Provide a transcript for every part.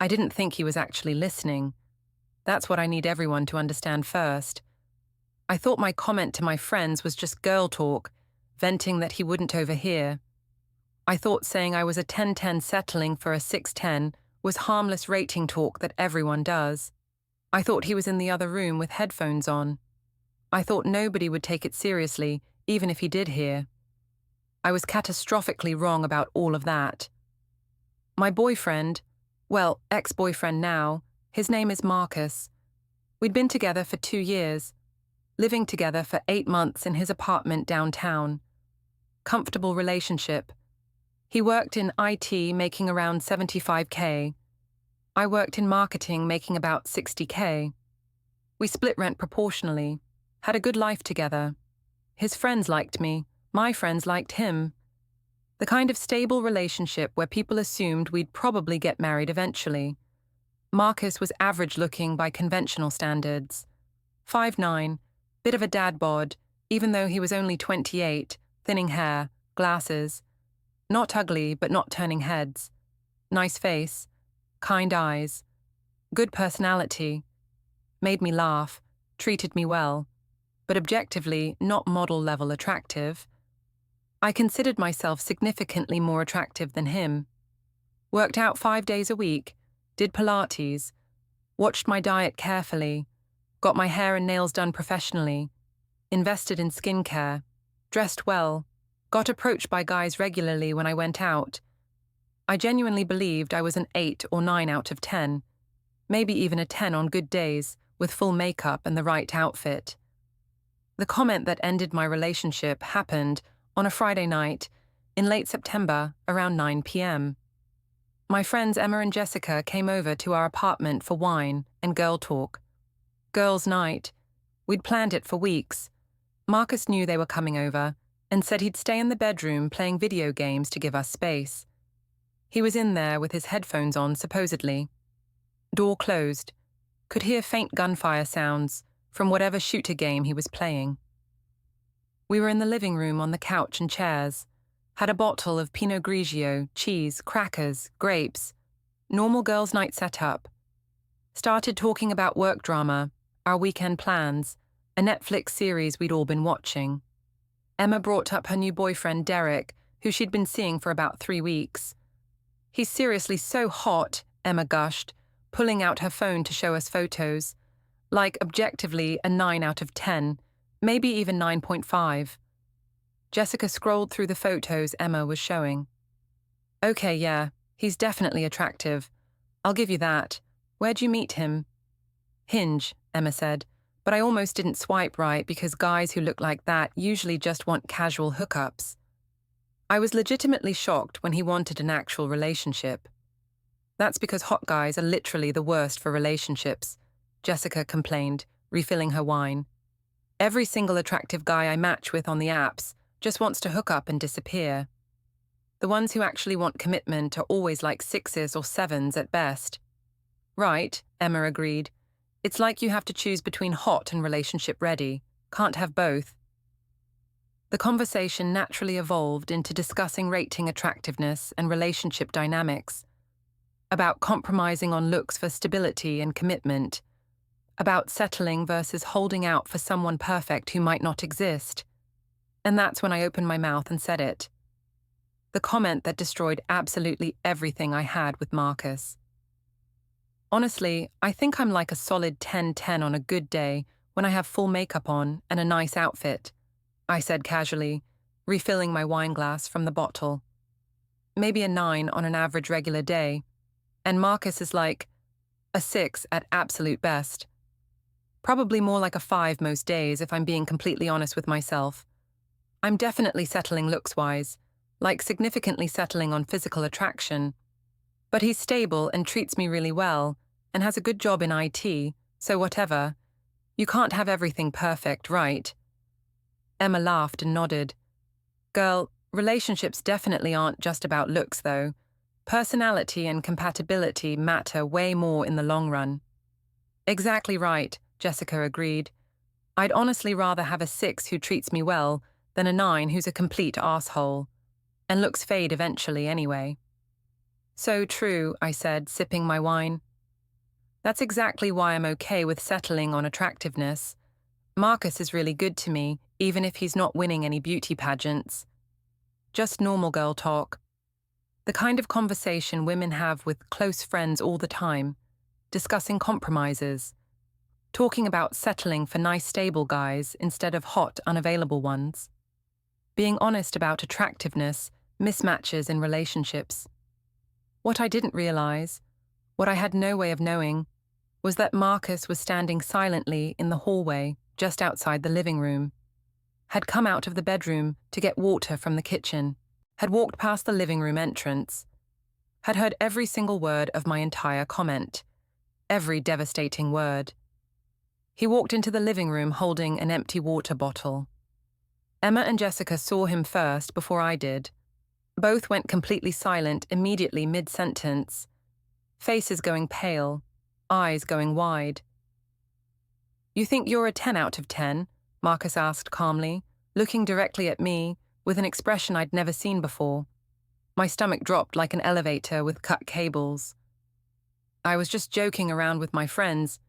I didn't think he was actually listening. That's what I need everyone to understand first. I thought my comment to my friends was just girl talk, venting that he wouldn't overhear. I thought saying I was a 10-10 settling for a 6-10 was harmless rating talk that everyone does. I thought he was in the other room with headphones on. I thought nobody would take it seriously, even if he did hear. I was catastrophically wrong about all of that. My boyfriend, well, ex-boyfriend now, his name is Marcus. We'd been together for 2 years, living together for 8 months in his apartment downtown. Comfortable relationship. He worked in IT making around $75K. I worked in marketing making about $60K. We split rent proportionally, had a good life together. His friends liked me, my friends liked him. The kind of stable relationship where people assumed we'd probably get married eventually. Marcus was average-looking by conventional standards. 5'9", bit of a dad bod, even though he was only 28, thinning hair, glasses. Not ugly, but not turning heads. Nice face, kind eyes, good personality. Made me laugh, treated me well, but objectively not model-level attractive. I considered myself significantly more attractive than him. Worked out 5 days a week, did Pilates, watched my diet carefully, got my hair and nails done professionally, invested in skincare, dressed well, got approached by guys regularly when I went out. I genuinely believed I was an 8 or 9 out of 10, maybe even a 10 on good days, with full makeup and the right outfit. The comment that ended my relationship happened on a Friday night in late September around 9 p.m. My friends Emma and Jessica came over to our apartment for wine and girl talk. Girls' night. We'd planned it for weeks. Marcus knew they were coming over and said he'd stay in the bedroom playing video games to give us space. He was in there with his headphones on, supposedly. Door closed. Could hear faint gunfire sounds from whatever shooter game he was playing. We were in the living room on the couch and chairs, had a bottle of Pinot Grigio, cheese, crackers, grapes, normal girls' night set up. Started talking about work drama, our weekend plans, a Netflix series we'd all been watching. Emma brought up her new boyfriend, Derek, who she'd been seeing for about 3 weeks. He's seriously so hot, Emma gushed, pulling out her phone to show us photos. Like, objectively, a 9 out of 10, maybe even 9.5. Jessica scrolled through the photos Emma was showing. Okay, yeah, he's definitely attractive. I'll give you that. Where'd you meet him? Hinge, Emma said, but I almost didn't swipe right because guys who look like that usually just want casual hookups. I was legitimately shocked when he wanted an actual relationship. That's because hot guys are literally the worst for relationships, Jessica complained, refilling her wine. Every single attractive guy I match with on the apps just wants to hook up and disappear. The ones who actually want commitment are always like 6s or 7s at best. Right, Emma agreed. It's like you have to choose between hot and relationship ready. Can't have both. The conversation naturally evolved into discussing rating attractiveness and relationship dynamics, about compromising on looks for stability and commitment, about settling versus holding out for someone perfect who might not exist. And that's when I opened my mouth and said it. The comment that destroyed absolutely everything I had with Marcus. Honestly, I think I'm like a solid 10-10 on a good day when I have full makeup on and a nice outfit, I said casually, refilling my wine glass from the bottle. Maybe a 9 on an average regular day, and Marcus is like a 6 at absolute best. Probably more like a 5 most days if I'm being completely honest with myself. I'm definitely settling looks-wise, like significantly settling on physical attraction. But he's stable and treats me really well, and has a good job in IT, so whatever. You can't have everything perfect, right? Emma laughed and nodded. Girl, relationships definitely aren't just about looks, though. Personality and compatibility matter way more in the long run. Exactly right, Jessica agreed. I'd honestly rather have a 6 who treats me well than a 9 who's a complete asshole, and looks fade eventually anyway. So true, I said, sipping my wine. That's exactly why I'm okay with settling on attractiveness. Marcus is really good to me, even if he's not winning any beauty pageants. Just normal girl talk. The kind of conversation women have with close friends all the time, discussing compromises, talking about settling for nice stable guys instead of hot, unavailable ones. Being honest about attractiveness, mismatches in relationships. What I didn't realize, what I had no way of knowing, was that Marcus was standing silently in the hallway just outside the living room, had come out of the bedroom to get water from the kitchen, had walked past the living room entrance, had heard every single word of my entire comment, every devastating word. He walked into the living room holding an empty water bottle. Emma and Jessica saw him first before I did. Both went completely silent immediately mid-sentence, faces going pale, eyes going wide. "You think you're a 10 out of 10? Marcus asked calmly, looking directly at me with an expression I'd never seen before. My stomach dropped like an elevator with cut cables. I was just joking around with my friends.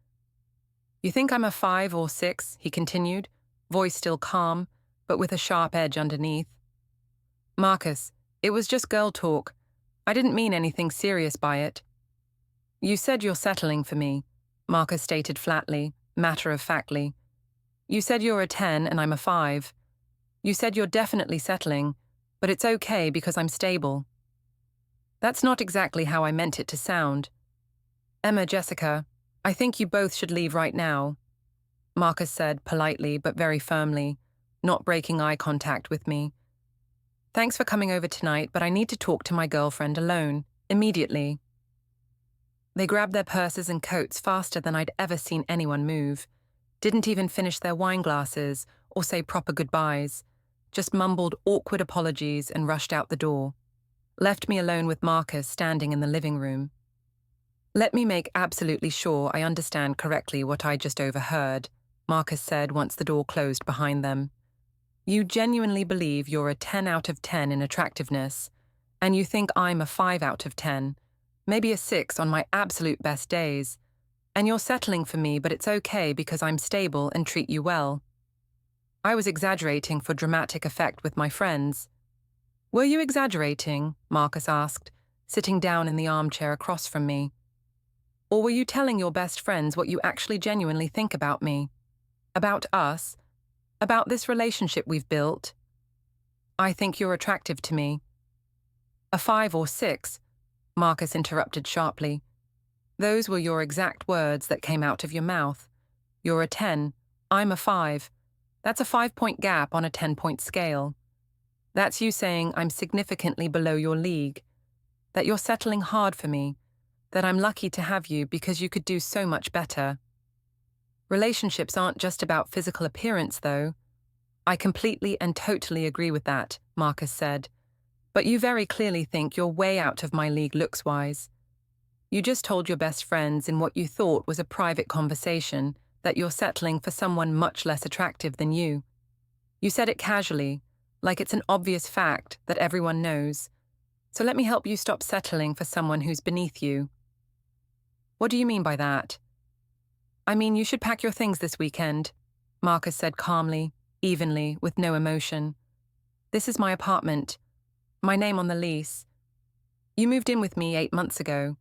"You think I'm a 5 or 6, he continued, voice still calm, but with a sharp edge underneath. "Marcus, it was just girl talk. I didn't mean anything serious by it." "You said you're settling for me," Marcus stated flatly, matter-of-factly. "You said you're a 10 and I'm a 5. You said you're definitely settling, but it's okay because I'm stable." "That's not exactly how I meant it to sound." "Emma, Jessica, I think you both should leave right now," Marcus said politely but very firmly, not breaking eye contact with me. "Thanks for coming over tonight, but I need to talk to my girlfriend alone, immediately." They grabbed their purses and coats faster than I'd ever seen anyone move, didn't even finish their wine glasses or say proper goodbyes, just mumbled awkward apologies and rushed out the door, left me alone with Marcus standing in the living room. "Let me make absolutely sure I understand correctly what I just overheard," Marcus said once the door closed behind them. "You genuinely believe you're a 10 out of 10 in attractiveness, and you think I'm a 5 out of 10, maybe a 6 on my absolute best days, and you're settling for me, but it's okay because I'm stable and treat you well." I was exaggerating for dramatic effect with my friends. "Were you exaggerating?" Marcus asked, sitting down in the armchair across from me. "Or were you telling your best friends what you actually genuinely think about me? About us? About this relationship we've built?" "I think you're attractive to me." "A 5 or 6, Marcus interrupted sharply. "Those were your exact words that came out of your mouth. You're a 10, I'm a 5. That's a 5-point gap on a 10-point scale. That's you saying I'm significantly below your league, that you're settling hard for me, that I'm lucky to have you because you could do so much better. Relationships aren't just about physical appearance, though." "I completely and totally agree with that," Marcus said. "But you very clearly think you're way out of my league looks-wise. You just told your best friends in what you thought was a private conversation that you're settling for someone much less attractive than you. You said it casually, like it's an obvious fact that everyone knows. So let me help you stop settling for someone who's beneath you." "What do you mean by that?" "I mean, you should pack your things this weekend," Marcus said calmly, evenly, with no emotion. "This is my apartment. My name on the lease. You moved in with me 8 months ago.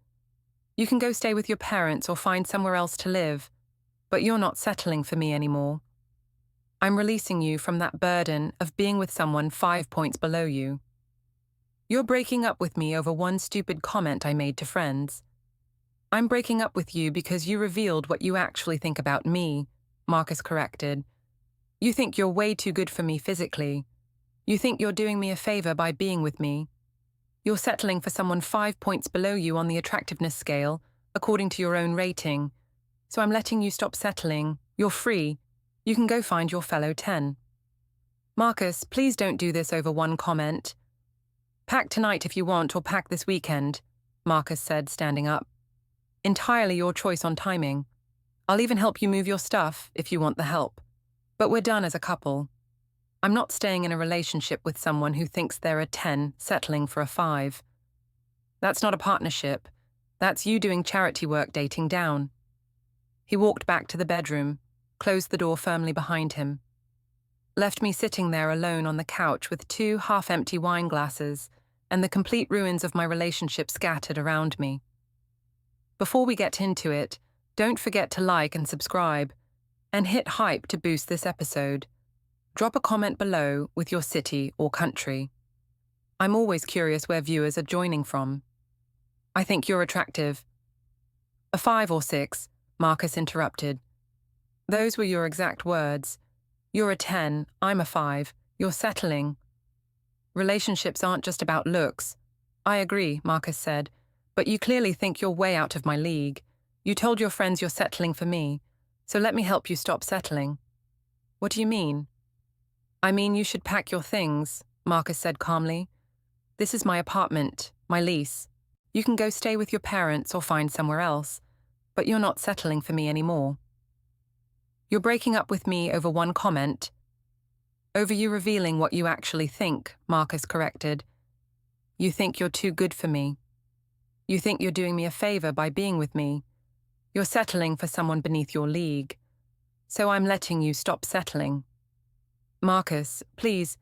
You can go stay with your parents or find somewhere else to live, but you're not settling for me anymore. I'm releasing you from that burden of being with someone 5 points below you. You're breaking up with me over one stupid comment I made to friends. I'm breaking up with you because you revealed what you actually think about me," Marcus corrected. "You think you're way too good for me physically. You think you're doing me a favor by being with me. You're settling for someone 5 points below you on the attractiveness scale, according to your own rating. So I'm letting you stop settling. You're free. You can go find your fellow 10. "Marcus, please don't do this over one comment. Pack tonight if you want, or pack this weekend," Marcus said, standing up. "Entirely your choice on timing. I'll even help you move your stuff if you want the help. But we're done as a couple. I'm not staying in a relationship with someone who thinks they're a 10 settling for a 5. That's not a partnership. That's you doing charity work dating down. He walked back to the bedroom, closed the door firmly behind him. Left me sitting there alone on the couch with 2 half-empty wine glasses and the complete ruins of my relationship scattered around me. Before we get into it, don't forget to like and subscribe, and hit hype to boost this episode. Drop a comment below with your city or country. I'm always curious where viewers are joining from. I think you're attractive. A 5 or 6, Marcus interrupted. Those were your exact words. You're a 10, I'm a 5, you're settling. Relationships aren't just about looks. I agree, Marcus said, but you clearly think you're way out of my league. You told your friends you're settling for me, so let me help you stop settling. What do you mean? I mean you should pack your things, Marcus said calmly. This is my apartment, my lease. You can go stay with your parents or find somewhere else, but you're not settling for me anymore. You're breaking up with me over one comment. Over you revealing what you actually think, Marcus corrected. You think you're too good for me. You think you're doing me a favor by being with me. You're settling for someone beneath your league. So I'm letting you stop settling. Marcus, please.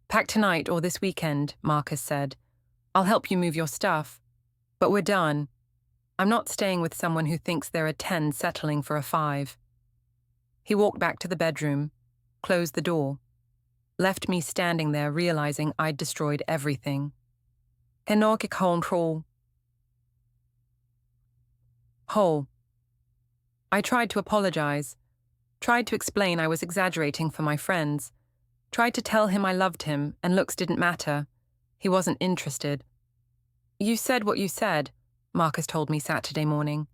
Pack tonight or this weekend, Marcus said. I'll help you move your stuff. But we're done. I'm not staying with someone who thinks they're a 10 settling for a 5. He walked back to the bedroom, closed the door, left me standing there realizing I'd destroyed everything. Whole. I tried to apologize, tried to explain I was exaggerating for my friends, tried to tell him I loved him and looks didn't matter. He wasn't interested. You said what you said, Marcus told me Saturday morning.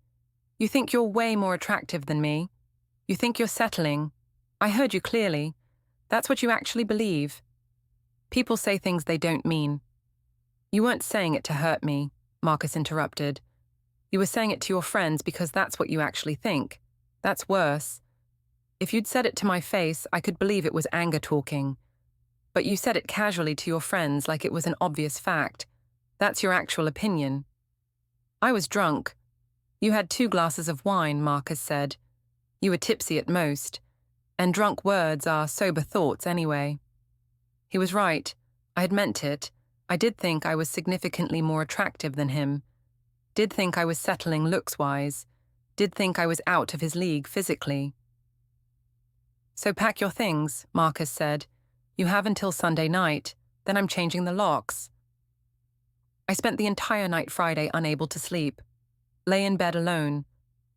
You think you're way more attractive than me. You think you're settling. I heard you clearly. That's what you actually believe. People say things they don't mean. You weren't saying it to hurt me, Marcus interrupted. You were saying it to your friends because that's what you actually think. That's worse. If you'd said it to my face, I could believe it was anger talking. But you said it casually to your friends like it was an obvious fact. That's your actual opinion. I was drunk. You had 2 glasses of wine, Marcus said. You were tipsy at most, and drunk words are sober thoughts anyway. He was right. I had meant it. I did think I was significantly more attractive than him. Did think I was settling looks-wise. Did think I was out of his league physically. So pack your things, Marcus said. You have until Sunday night, then I'm changing the locks. I spent the entire night Friday unable to sleep. Lay in bed alone.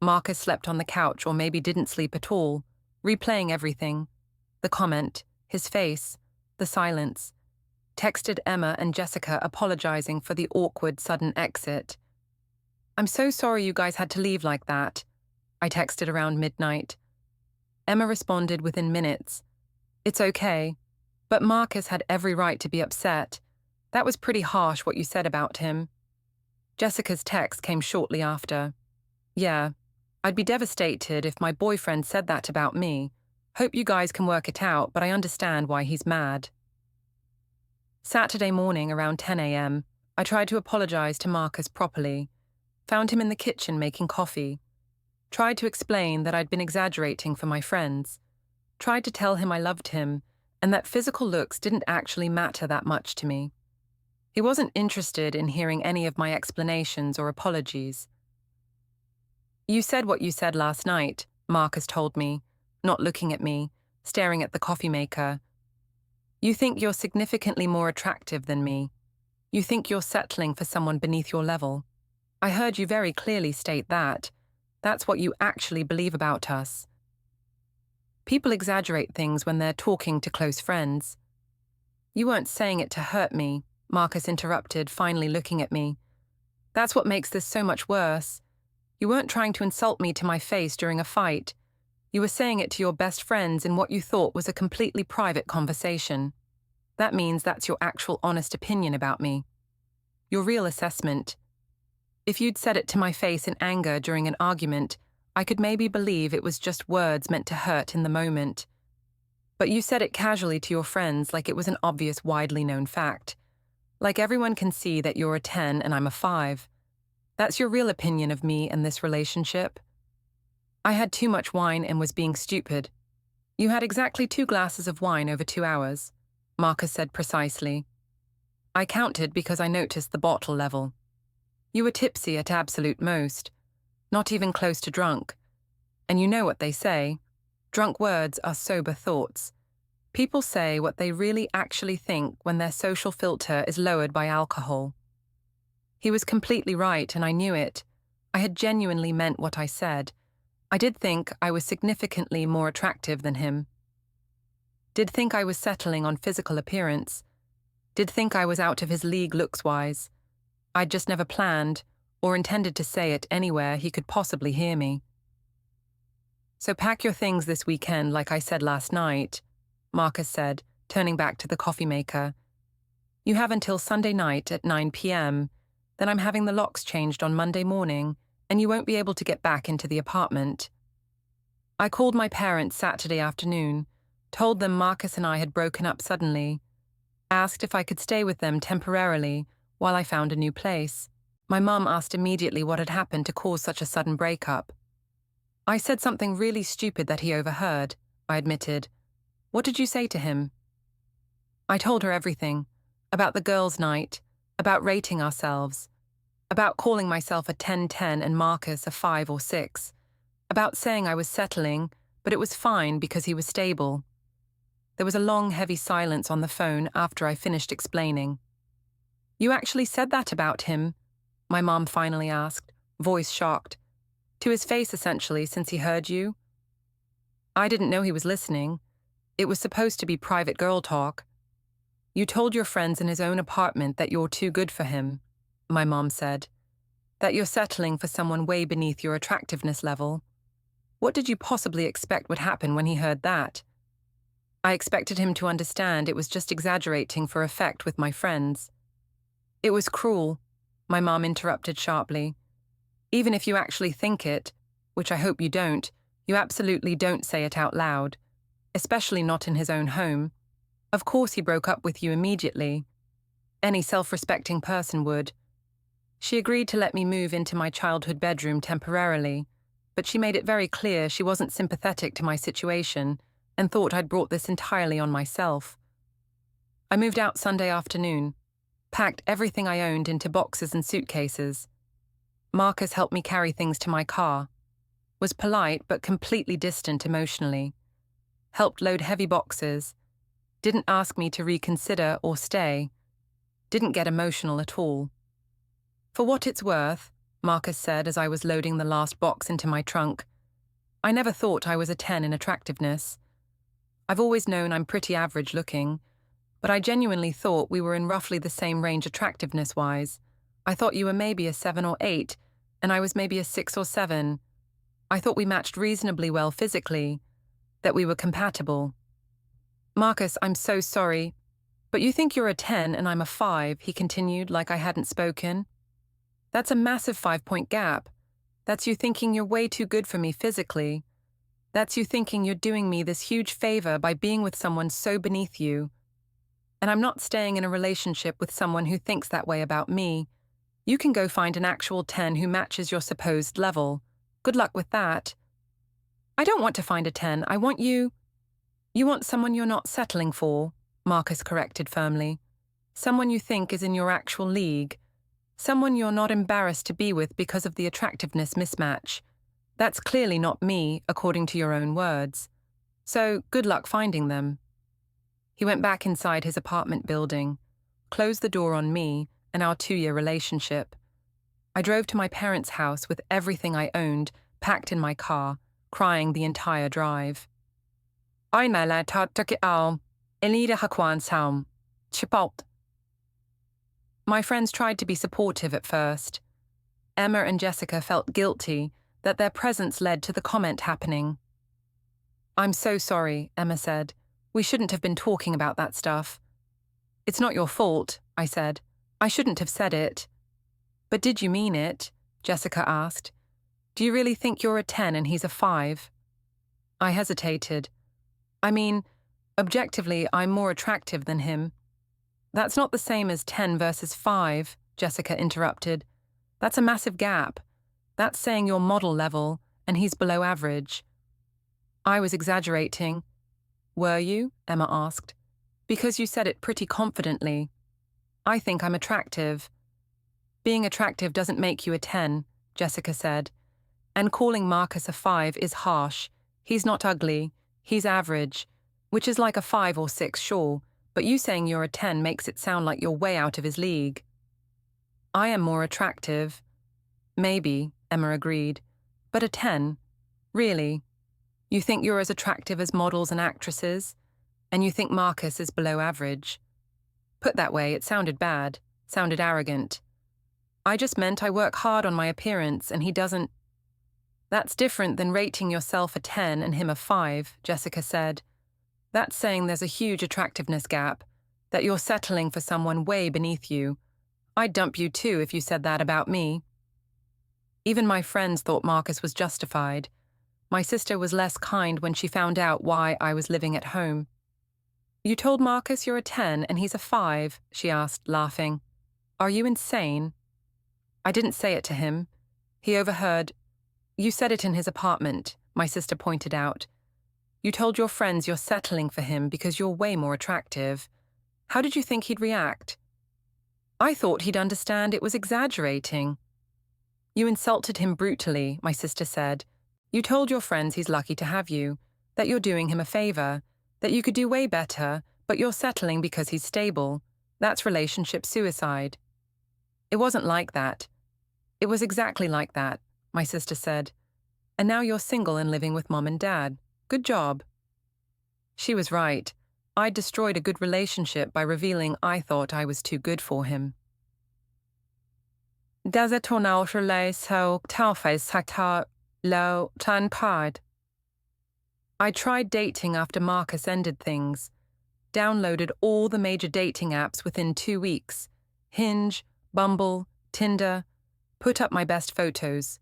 Marcus slept on the couch or maybe didn't sleep at all, replaying everything. The comment, his face, the silence. Texted Emma and Jessica apologizing for the awkward sudden exit. I'm so sorry you guys had to leave like that, I texted around midnight. Emma responded within minutes. It's okay, but Marcus had every right to be upset. That was pretty harsh what you said about him. Jessica's text came shortly after. Yeah, I'd be devastated if my boyfriend said that about me. Hope you guys can work it out, but I understand why he's mad. Saturday morning around 10 a.m., I tried to apologize to Marcus properly. Found him in the kitchen making coffee. Tried to explain that I'd been exaggerating for my friends. Tried to tell him I loved him and that physical looks didn't actually matter that much to me. He wasn't interested in hearing any of my explanations or apologies. You said what you said last night, Marcus told me, not looking at me, staring at the coffee maker. You think you're significantly more attractive than me. You think you're settling for someone beneath your level. I heard you very clearly state that. That's what you actually believe about us. People exaggerate things when they're talking to close friends. You weren't saying it to hurt me, Marcus interrupted, finally looking at me. That's what makes this so much worse. You weren't trying to insult me to my face during a fight. You were saying it to your best friends in what you thought was a completely private conversation. That means that's your actual honest opinion about me. Your real assessment. If you'd said it to my face in anger during an argument, I could maybe believe it was just words meant to hurt in the moment. But you said it casually to your friends like it was an obvious, widely known fact. Like everyone can see that you're a 10 and I'm a 5. That's your real opinion of me and this relationship? I had too much wine and was being stupid. You had exactly 2 glasses of wine over 2 hours, Marcus said precisely. I counted because I noticed the bottle level. You were tipsy at absolute most, not even close to drunk. And you know what they say, drunk words are sober thoughts. People say what they really actually think when their social filter is lowered by alcohol. He was completely right, and I knew it. I had genuinely meant what I said. I did think I was significantly more attractive than him. Did think I was settling on physical appearance. Did think I was out of his league looks-wise. I'd just never planned, or intended to say it anywhere he could possibly hear me. So pack your things this weekend like I said last night, Marcus said, turning back to the coffee maker. You have until Sunday night at 9 p.m., then I'm having the locks changed on Monday morning, and you won't be able to get back into the apartment. I called my parents Saturday afternoon, told them Marcus and I had broken up suddenly, asked if I could stay with them temporarily while I found a new place. My mum asked immediately what had happened to cause such a sudden breakup. I said something really stupid that he overheard, I admitted. What did you say to him? I told her everything, about the girls' night, about rating ourselves, about calling myself a 10-10 and Marcus a 5 or 6, about saying I was settling, but it was fine because he was stable. There was a long, heavy silence on the phone after I finished explaining. You actually said that about him? My mom finally asked, voice shocked. To his face, essentially, since he heard you? I didn't know he was listening. It was supposed to be private girl talk. You told your friends in his own apartment that you're too good for him, my mom said. That you're settling for someone way beneath your attractiveness level. What did you possibly expect would happen when he heard that? I expected him to understand it was just exaggerating for effect with my friends. It was cruel, my mom interrupted sharply. Even if you actually think it, which I hope you don't, you absolutely don't say it out loud, especially not in his own home. Of course he broke up with you immediately. Any self-respecting person would. She agreed to let me move into my childhood bedroom temporarily, but she made it very clear she wasn't sympathetic to my situation and thought I'd brought this entirely on myself. I moved out Sunday afternoon, packed everything I owned into boxes and suitcases. Marcus helped me carry things to my car, was polite but completely distant emotionally, helped load heavy boxes, didn't ask me to reconsider or stay, didn't get emotional at all. For what it's worth, Marcus said as I was loading the last box into my trunk, I never thought I was a 10 in attractiveness. I've always known I'm pretty average looking, but I genuinely thought we were in roughly the same range attractiveness-wise. I thought you were maybe a 7 or 8, and I was maybe a 6 or 7. I thought we matched reasonably well physically, that we were compatible. Marcus, I'm so sorry, but you think you're a 10 and I'm a 5, he continued like I hadn't spoken. That's a massive 5-point gap. That's you thinking you're way too good for me physically. That's you thinking you're doing me this huge favor by being with someone so beneath you. And I'm not staying in a relationship with someone who thinks that way about me. You can go find an actual 10 who matches your supposed level. Good luck with that. I don't want to find a 10, I want you. You want someone you're not settling for, Marcus corrected firmly. Someone you think is in your actual league. Someone you're not embarrassed to be with because of the attractiveness mismatch. That's clearly not me, according to your own words. So, good luck finding them. He went back inside his apartment building, closed the door on me and our 2-year relationship. I drove to my parents' house with everything I owned packed in my car, crying the entire drive. My friends tried to be supportive at first. Emma and Jessica felt guilty that their presence led to the comment happening. I'm so sorry, Emma said. We shouldn't have been talking about that stuff. It's not your fault, I said. I shouldn't have said it. But did you mean it? Jessica asked. Do you really think you're a 10 and he's a 5? I hesitated. I mean, objectively, I'm more attractive than him. That's not the same as 10 versus 5, Jessica interrupted. That's a massive gap. That's saying you're model level, and he's below average. I was exaggerating. Were you? Emma asked. Because you said it pretty confidently. I think I'm attractive. Being attractive doesn't make you a 10, Jessica said. And calling Marcus a 5 is harsh. He's not ugly. He's average. Which is like a 5 or 6, sure, but you saying you're a 10 makes it sound like you're way out of his league. I am more attractive. Maybe, Emma agreed. But a 10? Really? You think you're as attractive as models and actresses? And you think Marcus is below average? Put that way, it sounded bad, sounded arrogant. I just meant I work hard on my appearance and he doesn't. That's different than rating yourself a 10 and him a 5, Jessica said. That's saying there's a huge attractiveness gap, that you're settling for someone way beneath you. I'd dump you too if you said that about me. Even my friends thought Marcus was justified. My sister was less kind when she found out why I was living at home. You told Marcus you're a 10 and he's a 5, she asked, laughing. Are you insane? I didn't say it to him. He overheard. You said it in his apartment, my sister pointed out. You told your friends you're settling for him because you're way more attractive. How did you think he'd react? I thought he'd understand it was exaggerating. You insulted him brutally, my sister said. You told your friends he's lucky to have you, that you're doing him a favor, that you could do way better, but you're settling because he's stable. That's relationship suicide. It wasn't like that. It was exactly like that, my sister said. And now you're single and living with Mom and Dad. Good job. She was right. I'd destroyed a good relationship by revealing I thought I was too good for him. I tried dating after Marcus ended things. Downloaded all the major dating apps within 2 weeks. Hinge, Bumble, Tinder. Put up my best photos.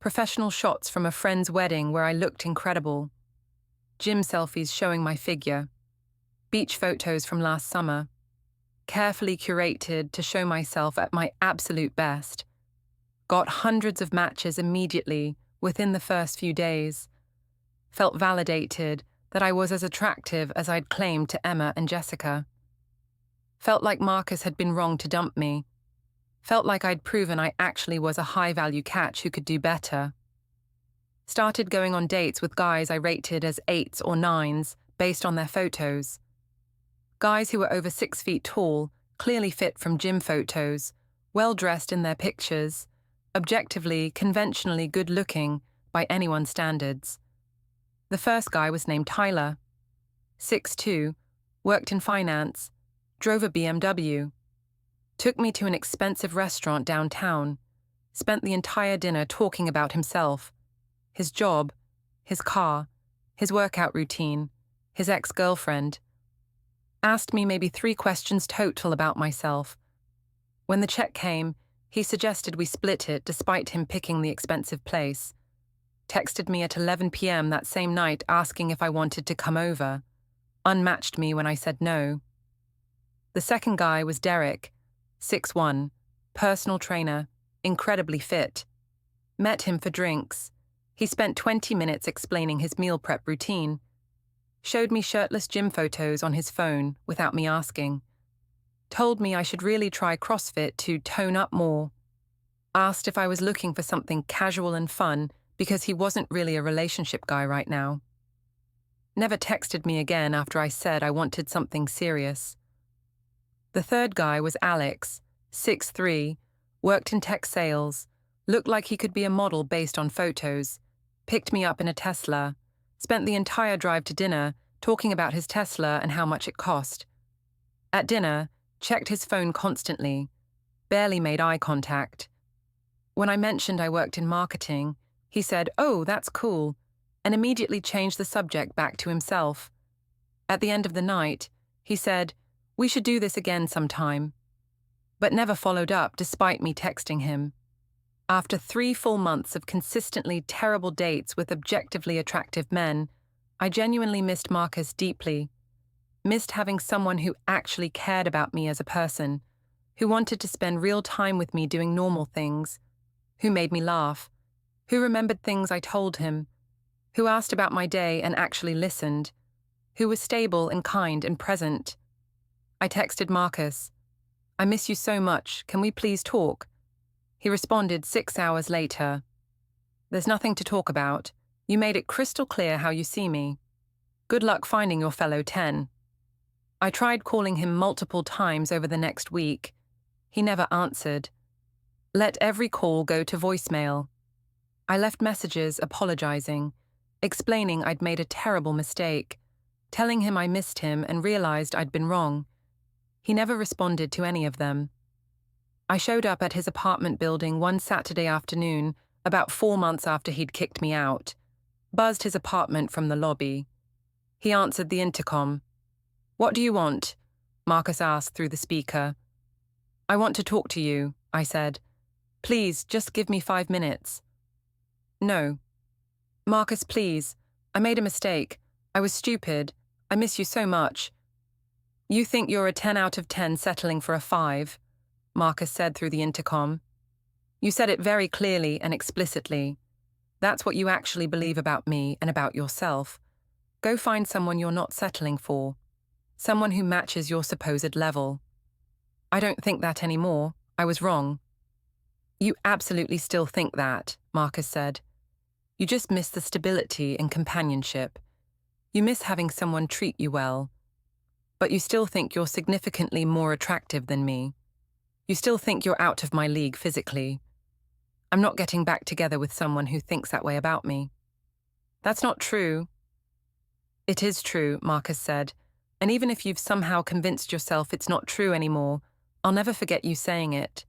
Professional shots from a friend's wedding where I looked incredible. Gym selfies showing my figure. Beach photos from last summer. Carefully curated to show myself at my absolute best. Got hundreds of matches immediately, within the first few days. Felt validated that I was as attractive as I'd claimed to Emma and Jessica. Felt like Marcus had been wrong to dump me. Felt like I'd proven I actually was a high-value catch who could do better. Started going on dates with guys I rated as 8s or 9s based on their photos. Guys who were over 6 feet tall, clearly fit from gym photos, well-dressed in their pictures, objectively, conventionally good-looking by anyone's standards. The first guy was named Tyler. 6'2", worked in finance, drove a BMW. Took me to an expensive restaurant downtown, spent the entire dinner talking about himself, his job, his car, his workout routine, his ex-girlfriend. Asked me maybe 3 questions total about myself. When the check came, he suggested we split it despite him picking the expensive place. Texted me at 11 p.m. that same night asking if I wanted to come over. Unmatched me when I said no. The second guy was Derek, 6'1", personal trainer, incredibly fit. Met him for drinks. He spent 20 minutes explaining his meal prep routine. Showed me shirtless gym photos on his phone without me asking. Told me I should really try CrossFit to tone up more. Asked if I was looking for something casual and fun because he wasn't really a relationship guy right now. Never texted me again after I said I wanted something serious. The third guy was Alex, 6'3", worked in tech sales, looked like he could be a model based on photos, picked me up in a Tesla, spent the entire drive to dinner talking about his Tesla and how much it cost. At dinner, checked his phone constantly, barely made eye contact. When I mentioned I worked in marketing, he said, "Oh, that's cool," and immediately changed the subject back to himself. At the end of the night, he said, "We should do this again sometime," but never followed up despite me texting him. After 3 full months of consistently terrible dates with objectively attractive men, I genuinely missed Marcus deeply. missed having someone who actually cared about me as a person, who wanted to spend real time with me doing normal things, who made me laugh, who remembered things I told him, who asked about my day and actually listened, who was stable and kind and present. I texted Marcus, "I miss you so much, can we please talk?" He responded 6 hours later, "There's nothing to talk about. You made it crystal clear how you see me. Good luck finding your fellow 10. I tried calling him multiple times over the next week. He never answered. Let every call go to voicemail. I left messages apologizing, explaining I'd made a terrible mistake, telling him I missed him and realized I'd been wrong. He never responded to any of them. I showed up at his apartment building one Saturday afternoon, about 4 months after he'd kicked me out, buzzed his apartment from the lobby. He answered the intercom. "What do you want?" Marcus asked through the speaker. "I want to talk to you," I said. "Please, just give me 5 minutes." "No." "Marcus, please. I made a mistake. I was stupid. I miss you so much." "You think you're a 10 out of 10 settling for a 5, Marcus said through the intercom. "You said it very clearly and explicitly. That's what you actually believe about me and about yourself. Go find someone you're not settling for. Someone who matches your supposed level." "I don't think that anymore. I was wrong." "You absolutely still think that," Marcus said. "You just miss the stability and companionship. You miss having someone treat you well. But you still think you're significantly more attractive than me. You still think you're out of my league physically. I'm not getting back together with someone who thinks that way about me." "That's not true." "It is true," Marcus said. "And even if you've somehow convinced yourself it's not true anymore, I'll never forget you saying it.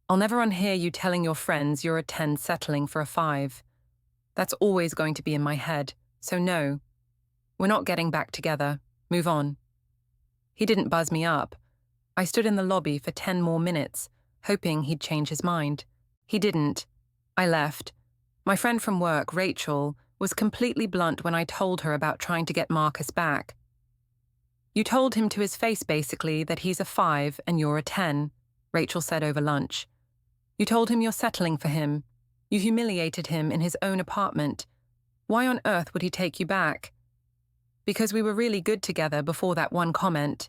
I'll never unhear you telling your friends you're a 10 settling for a 5. That's always going to be in my head, so no. We're not getting back together. Move on." He didn't buzz me up. I stood in the lobby for 10 more minutes, hoping he'd change his mind. He didn't. I left. My friend from work, Rachel, was completely blunt when I told her about trying to get Marcus back. "You told him to his face, basically, that he's a 5 and you're a 10, Rachel said over lunch. "You told him you're settling for him. You humiliated him in his own apartment. Why on earth would he take you back?" "Because we were really good together before that one comment."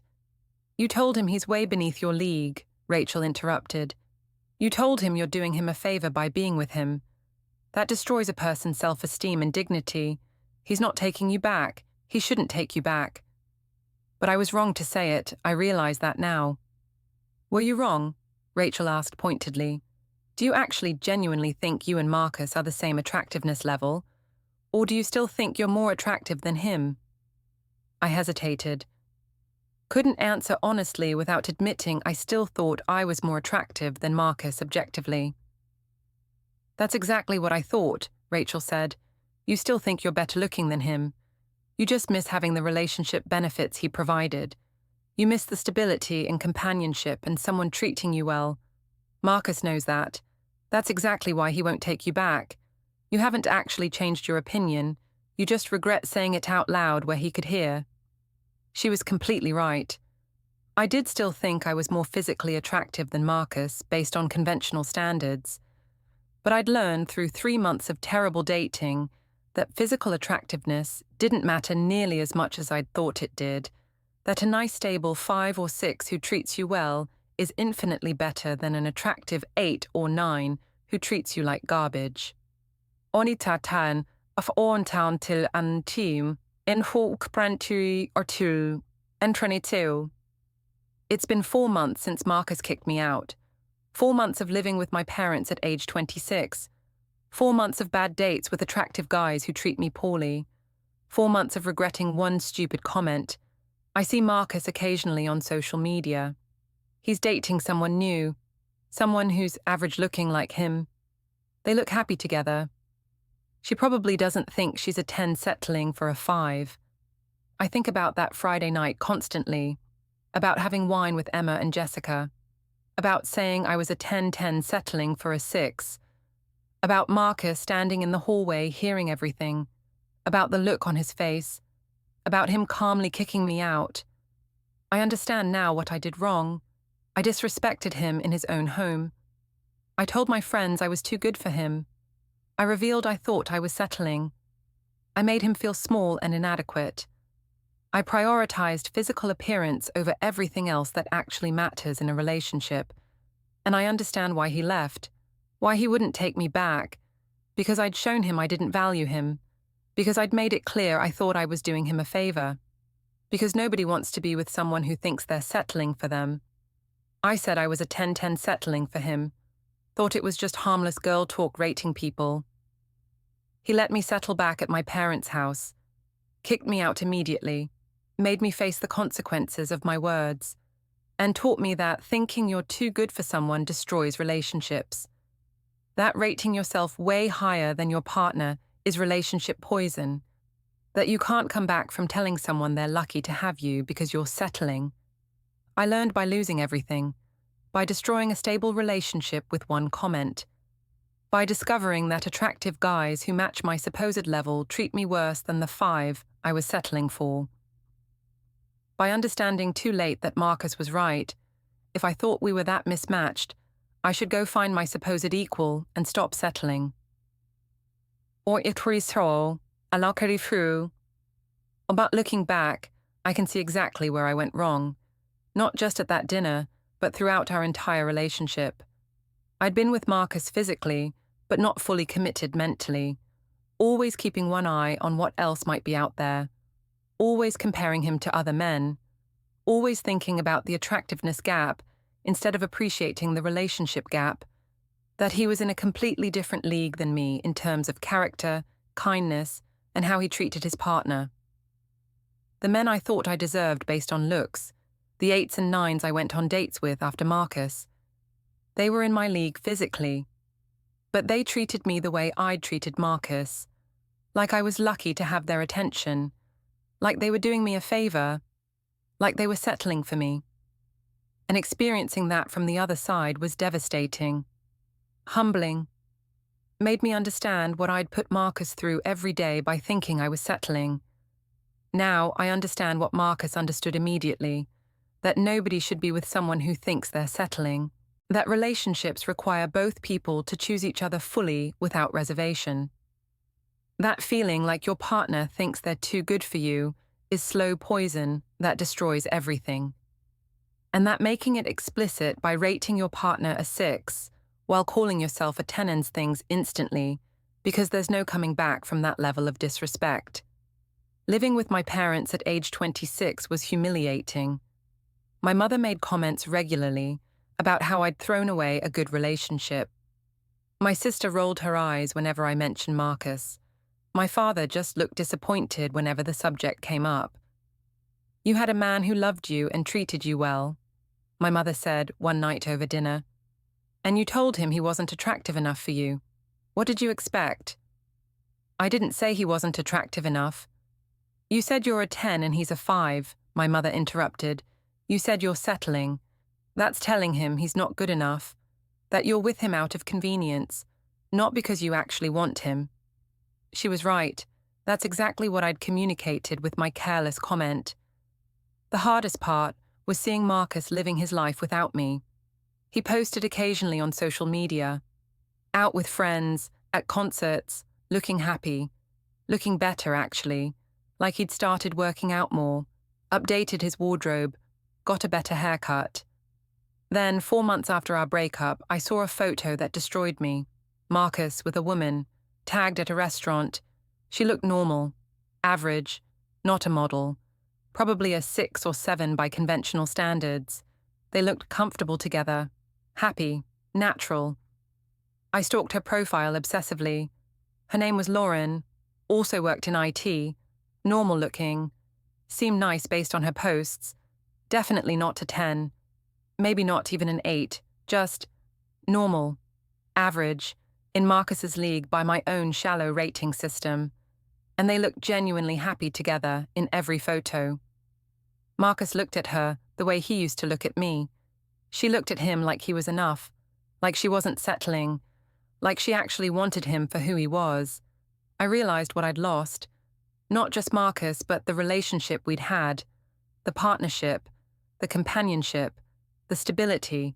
"You told him he's way beneath your league," Rachel interrupted. "You told him you're doing him a favor by being with him. That destroys a person's self-esteem and dignity. He's not taking you back. He shouldn't take you back." "But I was wrong to say it. I realize that now." "Were you wrong?" Rachel asked pointedly. "Do you actually genuinely think you and Marcus are the same attractiveness level? Or do you still think you're more attractive than him?" I hesitated. Couldn't answer honestly without admitting I still thought I was more attractive than Marcus objectively. "That's exactly what I thought," Rachel said. "You still think you're better looking than him. You just miss having the relationship benefits he provided. You miss the stability and companionship and someone treating you well. Marcus knows that. That's exactly why he won't take you back. You haven't actually changed your opinion. You just regret saying it out loud where he could hear." She was completely right. I did still think I was more physically attractive than Marcus based on conventional standards. But I'd learned through 3 months of terrible dating that physical attractiveness didn't matter nearly as much as I'd thought it did, that a nice stable 5 or 6 who treats you well is infinitely better than an attractive 8 or 9 who treats you like garbage. Oni tatan of oantown til an team in hawk brantui or two entraniteu. It's been 4 months since Marcus kicked me out. 4 months of living with my parents at age 26. 4 months of bad dates with attractive guys who treat me poorly. 4 months of regretting one stupid comment. I see Marcus occasionally on social media. He's dating someone new, someone who's average-looking like him. They look happy together. She probably doesn't think she's a 10 settling for a 5. I think about that Friday night constantly, about having wine with Emma and Jessica, about saying I was a 10-10 settling for a 6, about Marcus standing in the hallway hearing everything, about the look on his face, about him calmly kicking me out, I understand now what I did wrong. I disrespected him in his own home. I told my friends I was too good for him. I revealed I thought I was settling. I made him feel small and inadequate. I prioritized physical appearance over everything else that actually matters in a relationship. And I understand why he left, why he wouldn't take me back, because I'd shown him I didn't value him, because I'd made it clear I thought I was doing him a favor, because nobody wants to be with someone who thinks they're settling for them. I said I was a 10-10 settling for him, thought it was just harmless girl talk rating people. He let me settle back at my parents' house, kicked me out immediately, made me face the consequences of my words, and taught me that thinking you're too good for someone destroys relationships. That rating yourself way higher than your partner is relationship poison. That you can't come back from telling someone they're lucky to have you because you're settling. I learned by losing everything, by destroying a stable relationship with one comment, by discovering that attractive guys who match my supposed level treat me worse than the 5 I was settling for. By understanding too late that Marcus was right. If I thought we were that mismatched, I should go find my supposed equal and stop settling. Or it was so, alors que fru. But looking back, I can see exactly where I went wrong. Not just at that dinner, but throughout our entire relationship. I'd been with Marcus physically, but not fully committed mentally. Always keeping one eye on what else might be out there. Always comparing him to other men. Always thinking about the attractiveness gap instead of appreciating the relationship gap. That he was in a completely different league than me in terms of character, kindness, and how he treated his partner. The men I thought I deserved based on looks, the 8s and 9s I went on dates with after Marcus, they were in my league physically, but they treated me the way I'd treated Marcus, like I was lucky to have their attention, like they were doing me a favor, like they were settling for me. And experiencing that from the other side was devastating, humbling, made me understand what I'd put Marcus through every day by thinking I was settling. Now I understand what Marcus understood immediately, that nobody should be with someone who thinks they're settling, that relationships require both people to choose each other fully without reservation. That feeling like your partner thinks they're too good for you is slow poison that destroys everything. And that making it explicit by rating your partner a 6 while calling yourself a 10 ends things instantly, because there's no coming back from that level of disrespect. Living with my parents at age 26 was humiliating. My mother made comments regularly about how I'd thrown away a good relationship. My sister rolled her eyes whenever I mentioned Marcus. My father just looked disappointed whenever the subject came up. You had a man who loved you and treated you well, my mother said one night over dinner. And you told him he wasn't attractive enough for you. What did you expect? I didn't say he wasn't attractive enough. You said you're a 10 and he's a 5, my mother interrupted. You said you're settling. That's telling him he's not good enough, that you're with him out of convenience, not because you actually want him. She was right. That's exactly what I'd communicated with my careless comment. The hardest part was seeing Marcus living his life without me. He posted occasionally on social media, out with friends, at concerts, looking happy, looking better actually, like he'd started working out more, updated his wardrobe, got a better haircut. Then, 4 months after our breakup, I saw a photo that destroyed me. Marcus with a woman, tagged at a restaurant. She looked normal, average, not a model, probably a 6 or 7 by conventional standards. They looked comfortable together, happy, natural. I stalked her profile obsessively. Her name was Lauren, also worked in IT, normal looking, seemed nice based on her posts, definitely not a 10, maybe not even an 8, just normal, average, in Marcus's league by my own shallow rating system, and they looked genuinely happy together in every photo. Marcus looked at her the way he used to look at me. She looked at him like he was enough, like she wasn't settling, like she actually wanted him for who he was. I realized what I'd lost. Not just Marcus, but the relationship we'd had, the partnership, the companionship, the stability,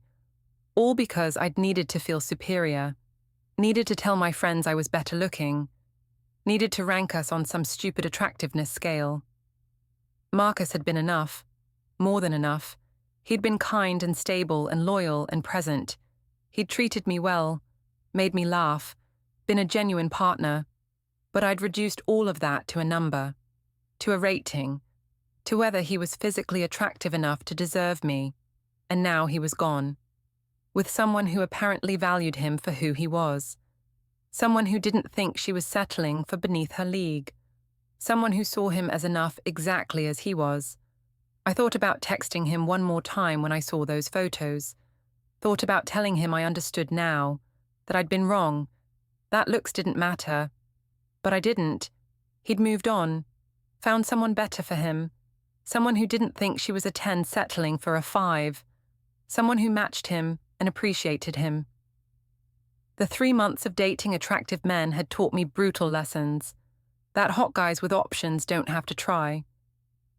all because I'd needed to feel superior, needed to tell my friends I was better looking, needed to rank us on some stupid attractiveness scale. Marcus had been enough, more than enough. He'd been kind and stable and loyal and present. He'd treated me well, made me laugh, been a genuine partner. But I'd reduced all of that to a number, to a rating, to whether he was physically attractive enough to deserve me. And now he was gone, with someone who apparently valued him for who he was. Someone who didn't think she was settling for beneath her league. Someone who saw him as enough exactly as he was. I thought about texting him one more time when I saw those photos. Thought about telling him I understood now, that I'd been wrong, that looks didn't matter. But I didn't. He'd moved on, found someone better for him, someone who didn't think she was a 10 settling for a 5, someone who matched him and appreciated him. The 3 months of dating attractive men had taught me brutal lessons. That hot guys with options don't have to try.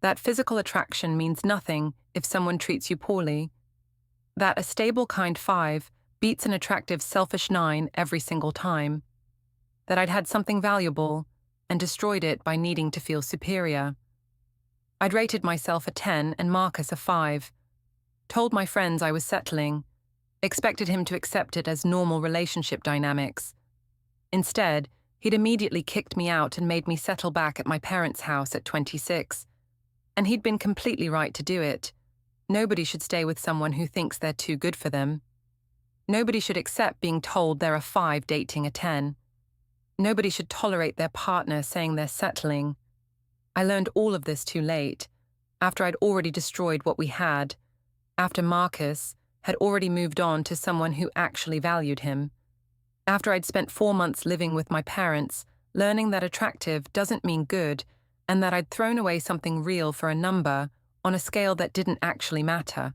That physical attraction means nothing if someone treats you poorly. That a stable kind 5 beats an attractive selfish 9 every single time. That I'd had something valuable and destroyed it by needing to feel superior. I'd rated myself a 10 and Marcus a 5. Told my friends I was settling. Expected him to accept it as normal relationship dynamics. Instead, he'd immediately kicked me out and made me settle back at my parents' house at 26. And he'd been completely right to do it. Nobody should stay with someone who thinks they're too good for them. Nobody should accept being told they're a 5 dating a 10. Nobody should tolerate their partner saying they're settling. I learned all of this too late, after I'd already destroyed what we had, after Marcus had already moved on to someone who actually valued him, after I'd spent 4 months living with my parents, learning that attractive doesn't mean good, and that I'd thrown away something real for a number on a scale that didn't actually matter.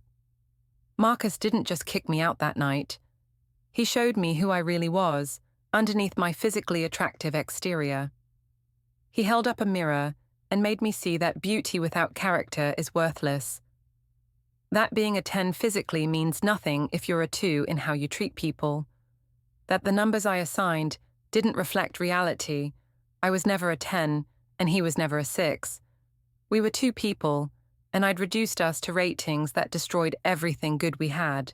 Marcus didn't just kick me out that night. He showed me who I really was, underneath my physically attractive exterior. He held up a mirror and made me see that beauty without character is worthless. That being a 10 physically means nothing if you're a 2 in how you treat people. That the numbers I assigned didn't reflect reality. I was never a 10, and he was never a 6. We were 2 people, and I'd reduced us to ratings that destroyed everything good we had.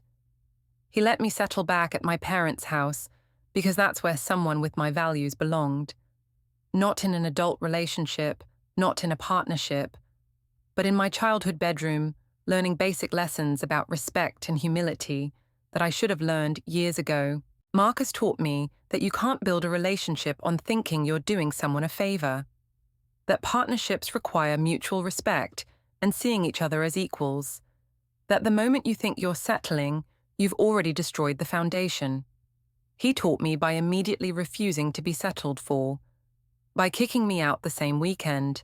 He let me settle back at my parents' house, because that's where someone with my values belonged. Not in an adult relationship, not in a partnership, but in my childhood bedroom, learning basic lessons about respect and humility that I should have learned years ago. Marcus taught me that you can't build a relationship on thinking you're doing someone a favor. That partnerships require mutual respect and seeing each other as equals. That the moment you think you're settling, you've already destroyed the foundation. He taught me by immediately refusing to be settled for, by kicking me out the same weekend,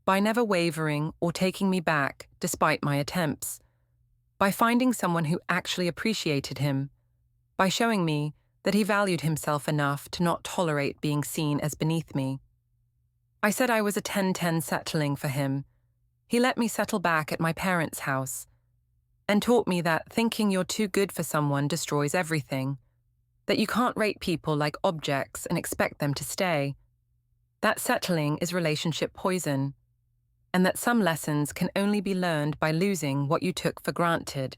by never wavering or taking me back despite my attempts, by finding someone who actually appreciated him, by showing me that he valued himself enough to not tolerate being seen as beneath me. I said I was a 10-10 settling for him. He let me settle back at my parents' house and taught me that thinking you're too good for someone destroys everything, that you can't rate people like objects and expect them to stay, that settling is relationship poison, and that some lessons can only be learned by losing what you took for granted.